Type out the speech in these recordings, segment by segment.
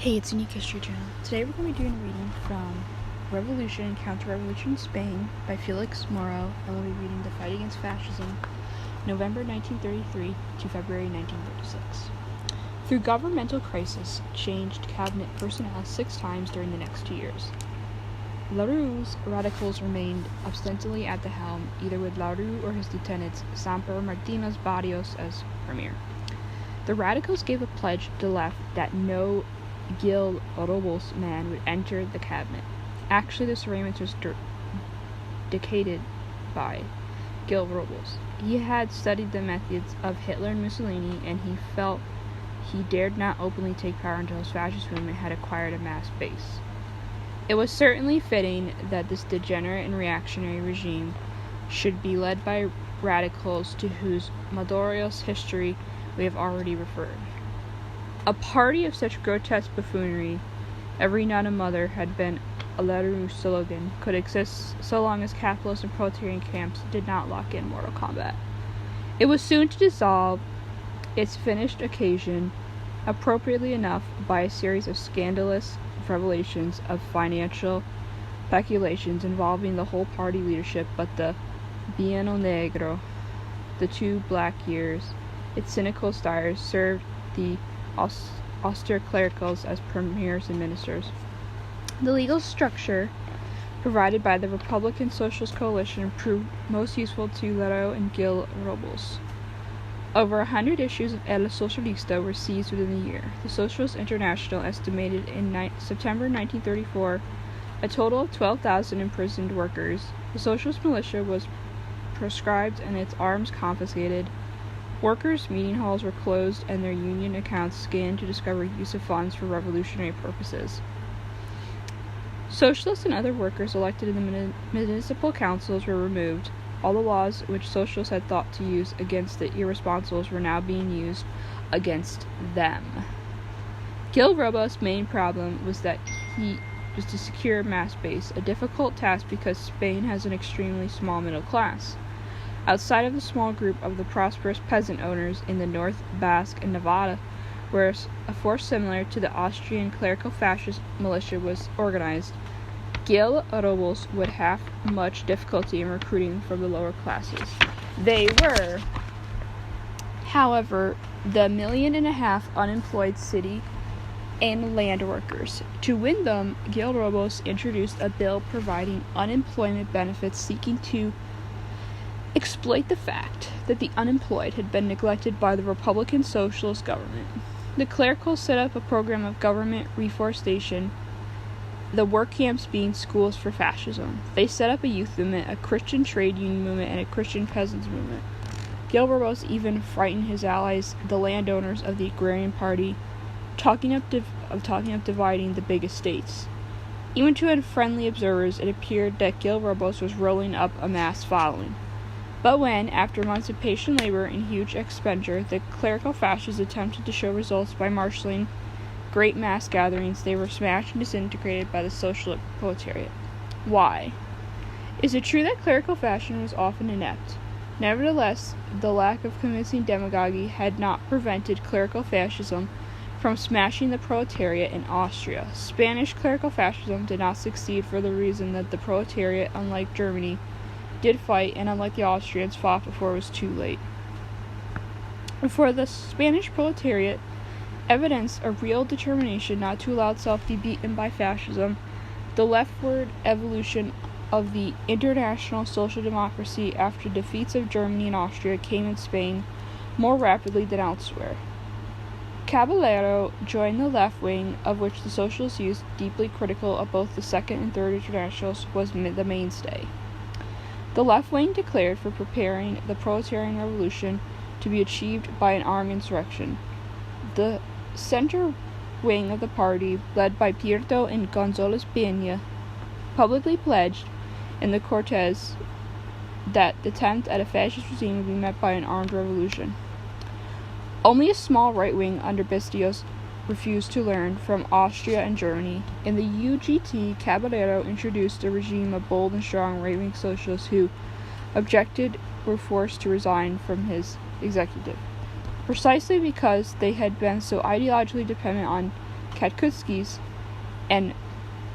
Hey, it's Unique History Channel. Today we're going to be doing a reading from Revolution and Counterrevolution in Spain by Felix Morrow, and we'll be reading The Fight Against Fascism, November 1933 to February 1936. Through governmental crisis, changed cabinet personnel 6 times during the next 2 years. Larue's radicals remained ostensibly at the helm, either with Larue or his lieutenants, Samper Martinez Barrios, as premier. The radicals gave a pledge to the left that no Gil Robles man would enter the cabinet. Actually, this arrangement was dictated by Gil Robles. He had studied the methods of Hitler and Mussolini, and he felt he dared not openly take power until his fascist movement had acquired a mass base. It was certainly fitting that this degenerate and reactionary regime should be led by radicals to whose Maduro's history we have already referred. A party of such grotesque buffoonery, every nun and mother had been a Larue slogan, could exist so long as capitalist and proletarian camps did not lock in mortal combat. It was soon to dissolve its finished occasion, appropriately enough, by a series of scandalous revelations of financial speculations involving the whole party leadership but the Bienio Negro, the 2 black years. Its cynical stars served the austere clericals as premiers and ministers. The legal structure provided by the Republican Socialist Coalition proved most useful to Larue and Gil Robles. Over 100 issues of El Socialista were seized within the year. The Socialist International estimated in September 1934 a total of 12,000 imprisoned workers. The Socialist militia was proscribed and its arms confiscated. Workers' meeting halls were closed and their union accounts scanned to discover use of funds for revolutionary purposes. Socialists and other workers elected in the municipal councils were removed. All the laws which socialists had thought to use against the irresponsibles were now being used against them. Gil Robles' main problem was to secure a mass base, a difficult task because Spain has an extremely small middle class. Outside of the small group of the prosperous peasant owners in the North Basque and Nevada, where a force similar to the Austrian clerical fascist militia was organized, Gil Robles would have much difficulty in recruiting from the lower classes. They were, however, the 1.5 million unemployed city and land workers. To win them, Gil Robles introduced a bill providing unemployment benefits seeking to exploit the fact that the unemployed had been neglected by the Republican Socialist government. The clericals set up a program of government reforestation, the work camps being schools for fascism. They set up a youth movement, a Christian trade union movement, and a Christian peasants movement. Gil Robles even frightened his allies, the landowners of the Agrarian Party, talking up dividing the big estates. Even to unfriendly observers, it appeared that Gil Robles was rolling up a mass following. But when, after months of patient labor and huge expenditure, the clerical fascists attempted to show results by marshalling great mass gatherings, they were smashed and disintegrated by the social proletariat. Why? Is it true that clerical fascism was often inept? Nevertheless, the lack of convincing demagogy had not prevented clerical fascism from smashing the proletariat in Austria. Spanish clerical fascism did not succeed for the reason that the proletariat, unlike Germany, did fight, and unlike the Austrians, fought before it was too late. For the Spanish proletariat, evidence a real determination not to allow itself to be beaten by fascism, the leftward evolution of the international social democracy after defeats of Germany and Austria came in Spain more rapidly than elsewhere. Caballero joined the left wing, of which the Socialist Youth, deeply critical of both the Second and Third Internationals, was the mainstay. The left wing declared for preparing the proletarian revolution to be achieved by an armed insurrection. The center wing of the party, led by Prieto and González Peña, publicly pledged in the Cortes that the attempt at a fascist regime would be met by an armed revolution. Only a small right wing under Bustillos refused to learn from Austria and Germany. In the UGT, Caballero introduced a regime of bold and strong right-wing socialists who objected were forced to resign from his executive. precisely because they had been so ideologically dependent on Katkutskis, and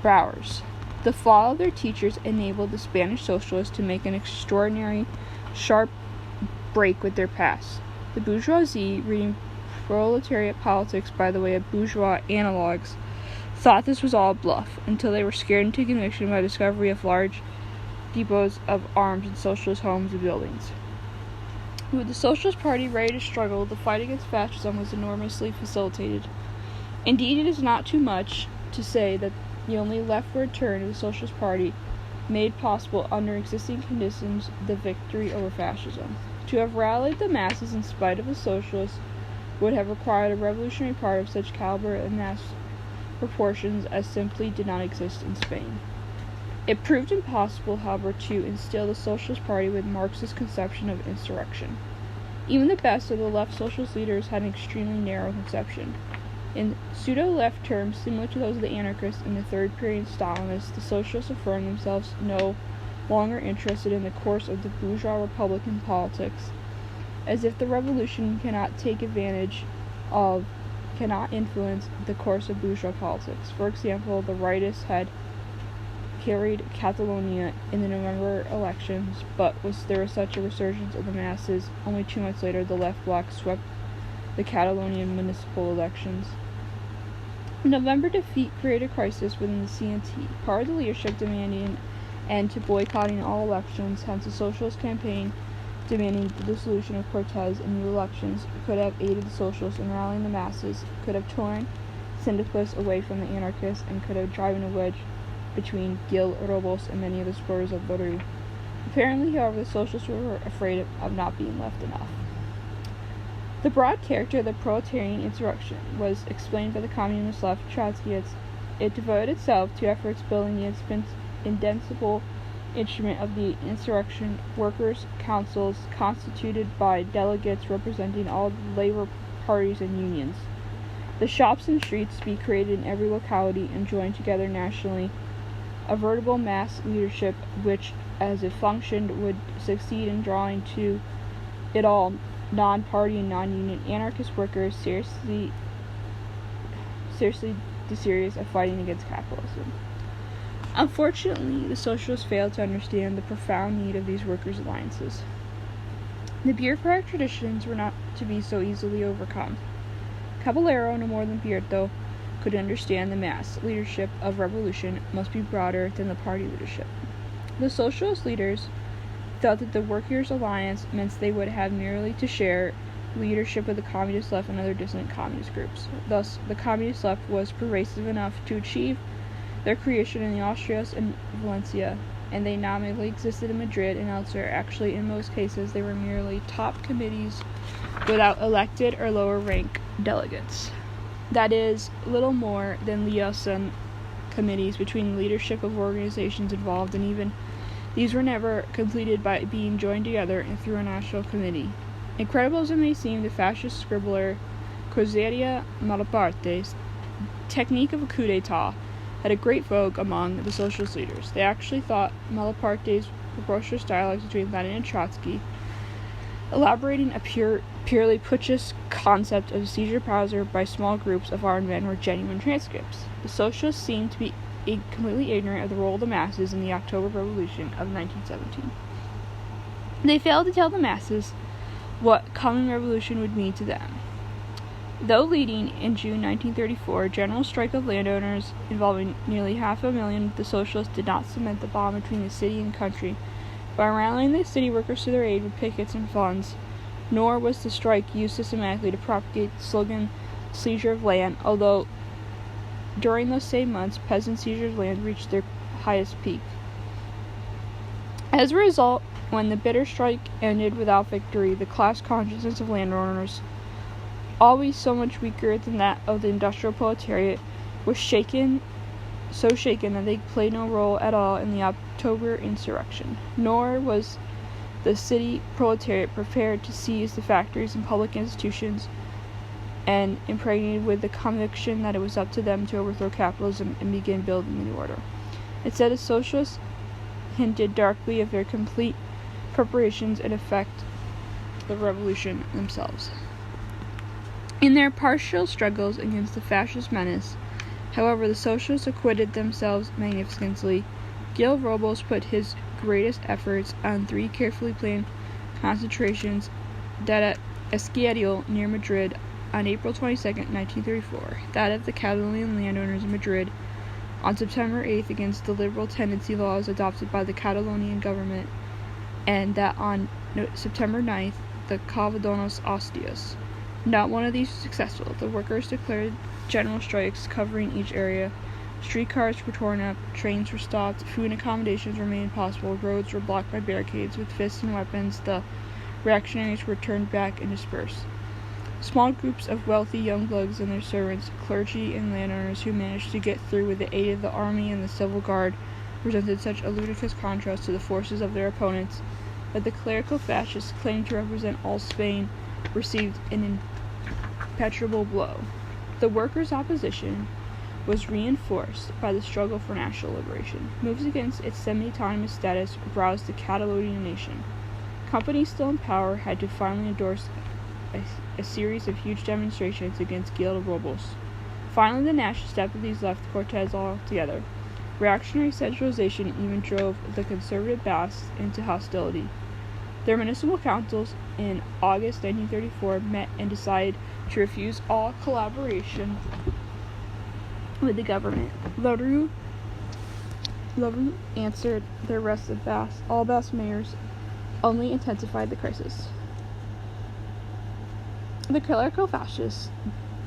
Browers. The fall of their teachers enabled the Spanish socialists to make an extraordinary, sharp break with their past. The bourgeoisie, reading proletariat politics by the way of bourgeois analogues, thought this was all a bluff, until they were scared into conviction by the discovery of large depots of arms in socialist homes and buildings. With the Socialist Party ready to struggle, the fight against fascism was enormously facilitated. Indeed, it is not too much to say that the only leftward turn of the Socialist Party made possible under existing conditions the victory over fascism. To have rallied the masses in spite of the socialists would have required a revolutionary party of such caliber and mass proportions as simply did not exist in Spain. It proved impossible, however, to instill the Socialist Party with Marxist conception of insurrection. Even the best of the left socialist leaders had an extremely narrow conception. In pseudo-left terms similar to those of the anarchists in the third period Stalinists, the socialists affirmed themselves no longer interested in the course of the bourgeois republican politics, as if the revolution cannot influence the course of bourgeois politics. For example, the rightists had carried Catalonia in the November elections, but there was such a resurgence of the masses, only 2 months later the left bloc swept the Catalonian municipal elections. The November defeat created a crisis within the CNT. Part of the leadership demanding an end to boycotting all elections, hence the socialist campaign demanding the dissolution of Cortes and new elections could have aided the socialists in rallying the masses, could have torn syndicalists away from the anarchists, and could have driven a wedge between Gil Robos and many of the supporters of Baru. Apparently, however, the socialists were afraid of not being left enough. The broad character of the proletarian insurrection was explained by the communist left Trotskyists. It devoted itself to efforts building the indispensable instrument of the insurrection, workers' councils constituted by delegates representing all the labor parties and unions. The shops and streets to be created in every locality and joined together nationally, a veritable mass leadership which, as it functioned, would succeed in drawing to it all non-party and non-union anarchist workers seriously desirous of fighting against capitalism. Unfortunately, the socialists failed to understand the profound need of these workers' alliances. The bureaucratic traditions were not to be so easily overcome. Caballero, no more than Bierto, could understand the mass leadership of revolution must be broader than the party leadership. The socialist leaders felt that the workers' alliance meant they would have merely to share leadership with the communist left and other dissident communist groups. Thus, the communist left was pervasive enough to achieve their creation in the Austrias and Valencia, and they nominally existed in Madrid and elsewhere. Actually, in most cases, they were merely top committees without elected or lower rank delegates. That is, little more than liaison committees between the leadership of organizations involved, and even these were never completed by being joined together and through a national committee. Incredible as it may seem, the fascist scribbler Cosarea Malaparte's technique of a coup d'etat had a great vogue among the socialist leaders. They actually thought Malaparte's precocious dialogues between Lenin and Trotsky, elaborating a purely putschist concept of seizure power by small groups of armed men, were genuine transcripts. The socialists seemed to be completely ignorant of the role of the masses in the October Revolution of 1917. They failed to tell the masses what coming revolution would mean to them. Though leading in June 1934 a general strike of landowners involving nearly 500,000, the socialists did not cement the bond between the city and country by rallying the city workers to their aid with pickets and funds, nor was the strike used systematically to propagate the slogan seizure of land, although during those same months peasant seizures of land reached their highest peak. As a result, when the bitter strike ended without victory, the class consciousness of landowners, always so much weaker than that of the industrial proletariat, was so shaken that they played no role at all in the October insurrection. Nor was the city proletariat prepared to seize the factories and public institutions, and impregnated with the conviction that it was up to them to overthrow capitalism and begin building the new order. Instead, the socialists hinted darkly of their complete preparations and effect of the revolution themselves. In their partial struggles against the fascist menace, however, the socialists acquitted themselves magnificently. Gil Robles put his greatest efforts on 3 carefully planned concentrations that at Esquiel near Madrid on April 22, 1934, that of the Catalonian landowners in Madrid on September 8th against the liberal tendency laws adopted by the Catalonian government, and that on September 9th, the Calvadonos Hostias. Not one of these was successful. The workers declared general strikes covering each area. Streetcars were torn up, trains were stopped, food and accommodations were made impossible, roads were blocked by barricades. With fists and weapons, the reactionaries were turned back and dispersed. Small groups of wealthy young bloods and their servants, clergy and landowners who managed to get through with the aid of the army and the civil guard, presented such a ludicrous contrast to the forces of their opponents that the clerical fascists, claiming to represent all Spain, received an impenetrable blow. The workers' opposition was reinforced by the struggle for national liberation. Moves against its semi-autonomous status roused the Catalonian nation. Companies still in power had to finally endorse a series of huge demonstrations against Gil Robles. Finally, the nationalist deputies left Cortes altogether. Reactionary centralization even drove the conservative Basques into hostility. Their municipal councils in August 1934 met and decided to refuse all collaboration with the government. Lerroux answered the arrest of all Basque mayors only intensified the crisis. The clerical fascists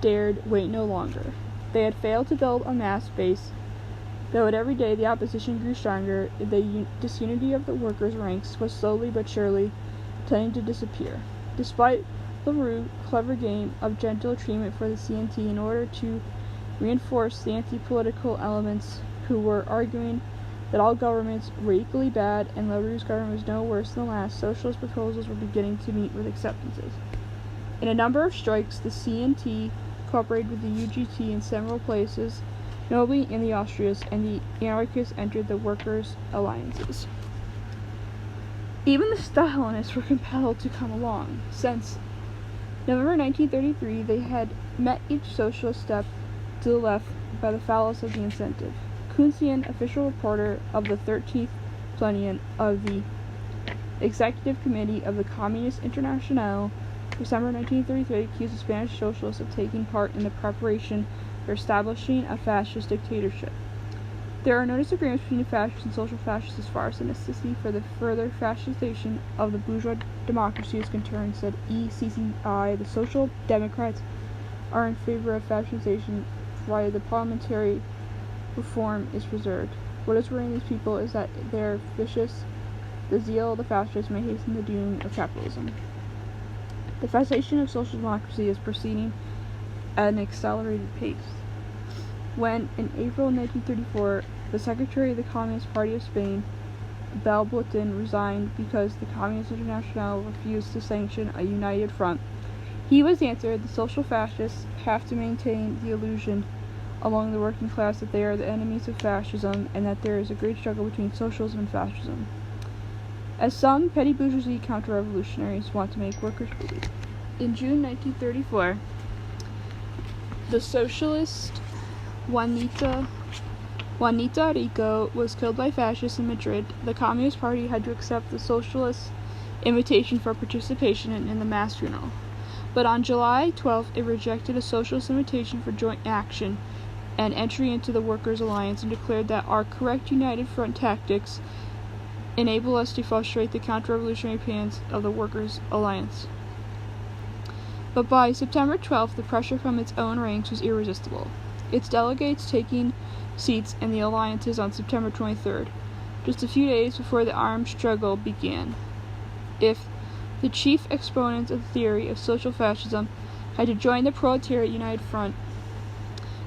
dared wait no longer. They had failed to build a mass base, though at every day the opposition grew stronger. The disunity of the workers' ranks was slowly but surely tending to disappear. Despite Lerroux's clever game of gentle treatment for the CNT in order to reinforce the anti-political elements who were arguing that all governments were equally bad and Lerroux's government was no worse than the last, socialist proposals were beginning to meet with acceptances. In a number of strikes, the CNT cooperated with the UGT in several places, notably in the Austrias, and the anarchists entered the workers' alliances. Even the Stalinists were compelled to come along. Since November 1933, they had met each socialist step to the left by the phallus of the incentive. Kuntzian, official reporter of the 13th plenum of the Executive Committee of the Communist Internationale, December 1933, accused the Spanish socialists of taking part in the preparation for establishing a fascist dictatorship. There are no disagreements between the fascists and social fascists as far as the necessity for the further fascization of the bourgeois democracy is concerned, said ECCI. The Social Democrats are in favor of fascization, provided the parliamentary reform is preserved. What is worrying these people is that they're vicious. The zeal of the fascists may hasten the doom of capitalism. The fascisation of social democracy is proceeding at an accelerated pace. When, in April 1934, the Secretary of the Communist Party of Spain, Balbotin, resigned because the Communist Internationale refused to sanction a united front, he was answered, the social fascists have to maintain the illusion among the working class that they are the enemies of fascism and that there is a great struggle between socialism and fascism, as some petty bourgeoisie counter-revolutionaries want to make workers believe. In June 1934, the socialist Juanita Rico was killed by fascists in Madrid. The Communist Party had to accept the socialist invitation for participation in the mass funeral. But on July 12th, it rejected a socialist invitation for joint action and entry into the Workers' Alliance and declared that our correct united front tactics enable us to frustrate the counter-revolutionary plans of the Workers' Alliance. But by September 12th, the pressure from its own ranks was irresistible, its delegates taking seats in the alliances on September 23rd, just a few days before the armed struggle began. If the chief exponents of the theory of social fascism had to join the proletariat united front,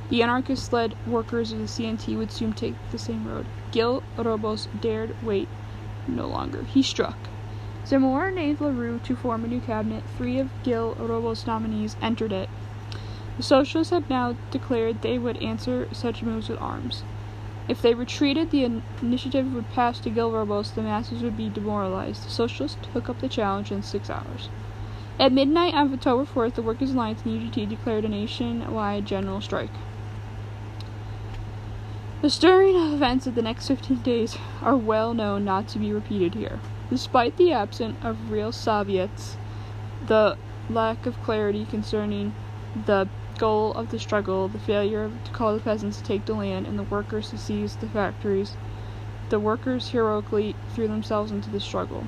the anarchist-led workers of the CNT would soon take the same road. Gil Robles dared wait no longer. He struck. Zamora named Lerroux to form a new cabinet. 3 of Gil Robles' nominees entered it. The socialists had now declared they would answer such moves with arms. If they retreated, the initiative would pass to Gil Robles. The masses would be demoralized. The socialists took up the challenge in 6 hours. At midnight on October 4th, the Workers' Alliance and UGT declared a nationwide general strike. The stirring events of the next 15 days are well known not to be repeated here. Despite the absence of real Soviets, the lack of clarity concerning the goal of the struggle, the failure to call the peasants to take the land, and the workers to seize the factories, the workers heroically threw themselves into the struggle.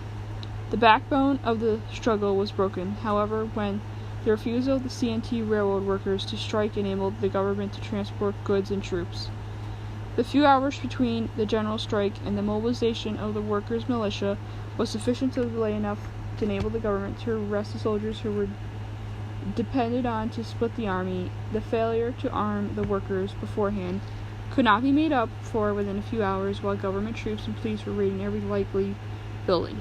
The backbone of the struggle was broken, however, when the refusal of the CNT railroad workers to strike enabled the government to transport goods and troops. The few hours between the general strike and the mobilization of the workers' militia was sufficient to delay enough to enable the government to arrest the soldiers who were depended on to split the army. The failure to arm the workers beforehand could not be made up for within a few hours while government troops and police were raiding every likely building.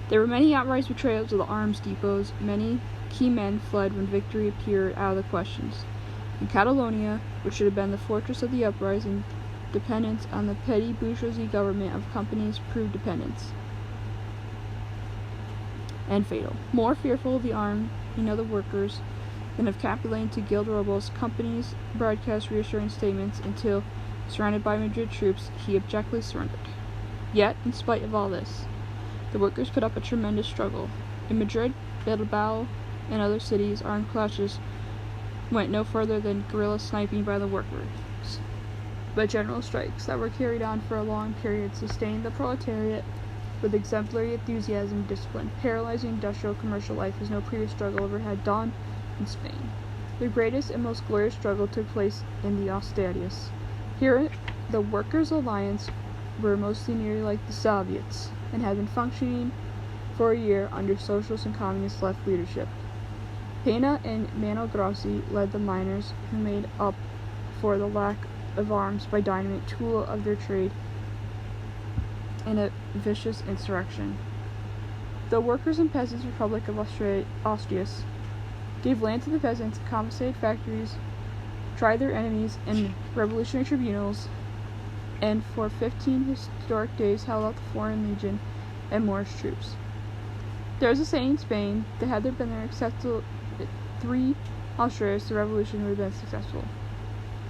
There were many outright betrayals of the arms depots. Many key men fled when victory appeared out of the questions. In Catalonia, which should have been the fortress of the uprising, dependence on the petty bourgeoisie government of companies proved dependence and fatal. More fearful of the arming of the workers than of capitulating to Guild Robles, companies broadcast reassuring statements until, surrounded by Madrid troops, he abjectly surrendered. Yet, in spite of all this, the workers put up a tremendous struggle. In Madrid, Bilbao, and other cities, armed clashes went no further than guerrilla sniping by the workers. But general strikes that were carried on for a long period sustained the proletariat with exemplary enthusiasm and discipline, paralyzing industrial commercial life as no previous struggle ever had done in Spain. The greatest and most glorious struggle took place in the Ostadias. Here, the Workers' Alliance were mostly nearly like the Soviets, and had been functioning for a year under socialist and communist left leadership. Pena and Manogrossi led the miners, who made up for the lack of arms by dynamite, tool of their trade, in a vicious insurrection. The Workers' and Peasants' Republic of Ostadias gave land to the peasants, confiscated factories, tried their enemies in revolutionary tribunals, and for 15 historic days held out the Foreign Legion and Moorish troops. There was a saying in Spain that had there been their acceptable 3 Austrias, the revolution would have been successful.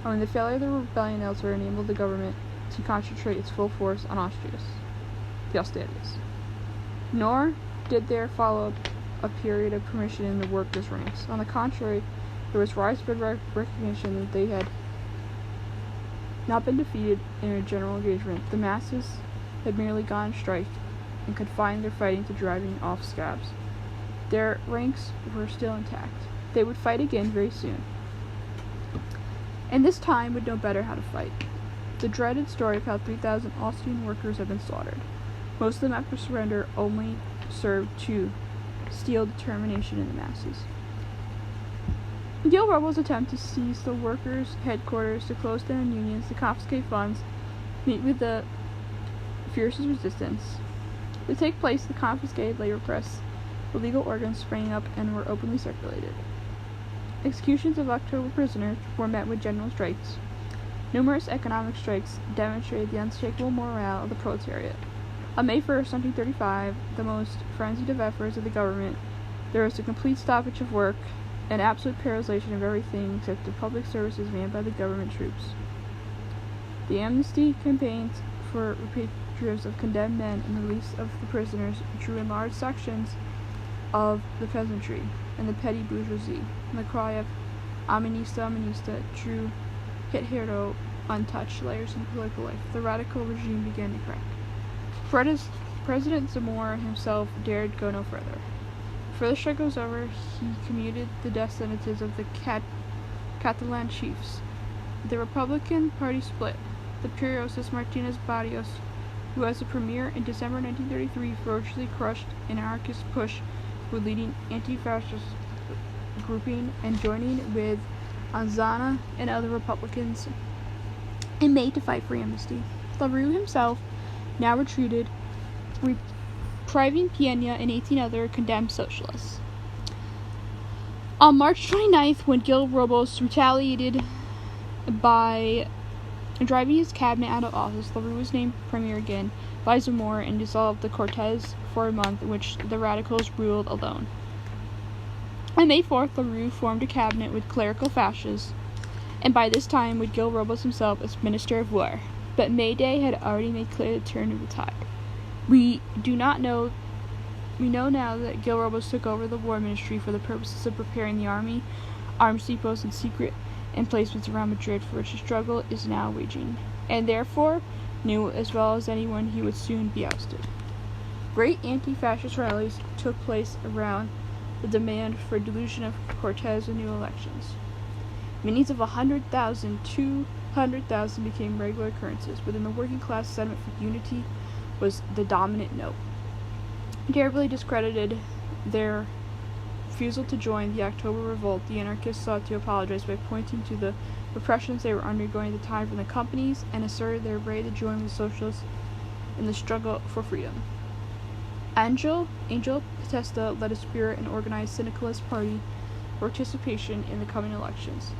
Only the failure of the rebellion elsewhere enabled the government to concentrate its full force on the Ostadias. Nor did there follow a period of permission in the workers' ranks. On the contrary, there was widespread recognition that they had not been defeated in a general engagement. The masses had merely gone on strike and confined their fighting to driving off scabs. Their ranks were still intact. They would fight again very soon, and this time would know better how to fight. The dreaded story of how 3,000 Austrian workers had been slaughtered, most of them after surrender, only served to steal determination in the masses. Guild rebels attempt to seize the workers' headquarters, to close down unions, to confiscate funds, meet with the fiercest resistance. To take place, the confiscated labor press, the legal organs sprang up and were openly circulated. Executions of October prisoners were met with general strikes. Numerous economic strikes demonstrated the unshakable morale of the proletariat. On May 1st, 1935, the most frenzied of efforts of the government, there was a complete stoppage of work and absolute paralyzation of everything except the public services manned by the government troops. The amnesty campaigns for repatriation of condemned men and the release of the prisoners drew in large sections of the peasantry and the petty bourgeoisie, and the cry of Aminista, Aminista drew hitherto untouched layers in political life. The radical regime began to crack. President Zamora himself dared go no further. Before the strike was over, he commuted the death sentences of the Catalan chiefs. The Republican Party split. The Periodist Martinez Barrios, who as the premier in December 1933 ferociously crushed an anarchist push with leading anti-fascist grouping and joining with Anzana and other Republicans in May to fight for amnesty. LaRue himself now retreated, depriving Piena and 18 other condemned socialists. On March 29th, when Guild Robles retaliated by Driving his cabinet out of office, LaRue was named premier again by Zamora and dissolved the Cortes for a month in which the radicals ruled alone. On May 4th, LaRue formed a cabinet with clerical fascists, and by this time with Gil Robles himself as Minister of War. But May Day had already made clear the turn of the tide. We know now that Gil Robles took over the War Ministry for the purposes of preparing the army, arms depots, and secret emplacements around Madrid for which the struggle is now waging, and therefore knew as well as anyone he would soon be ousted. Great anti-fascist rallies took place around the demand for delusion of Cortes and new elections. Meetings of 100,000, 200,000 became regular occurrences. Within the working class, sentiment for unity was the dominant note. Terribly discredited their refusal to join the October Revolt, the anarchists sought to apologize by pointing to the repressions they were undergoing at the time from the companies and asserted they were ready to join with socialists in the struggle for freedom. Angel Potesta led a spirit and organized syndicalist party for participation in the coming elections,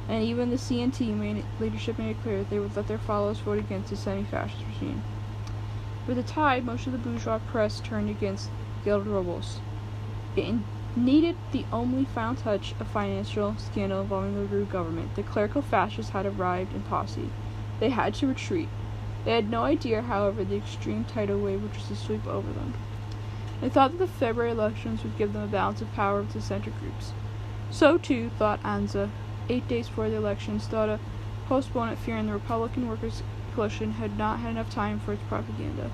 and even the CNT leadership made it clear that they would let their followers vote against the semi-fascist regime. With the tide, most of the bourgeois press turned against Gil Robles. It needed the only final touch of financial scandal involving the LaRue government. The clerical fascists had arrived in posse. They had to retreat. They had no idea, however, the extreme tidal wave which was to sweep over them. They thought that the February elections would give them a balance of power with the center groups. So too thought Anza. 8 days before the elections, thought a postpone it, fearing the Republican Workers' Coalition had not had enough time for its propaganda.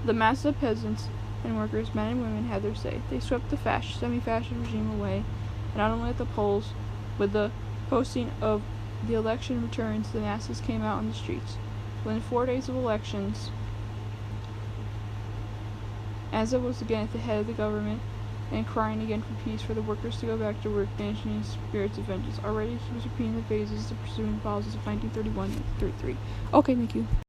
The masses of peasants and workers, men and women, had their say. They swept the semi-fascist regime away, and not only at the polls. With the posting of the election returns, the masses came out on the streets. Within 4 days of elections, Anza was again at the head of the government and crying again for peace, for the workers to go back to work, banishing his spirits of vengeance. Already he was repeating the phases of pursuing policies of 1931 and 1933. Okay, thank you.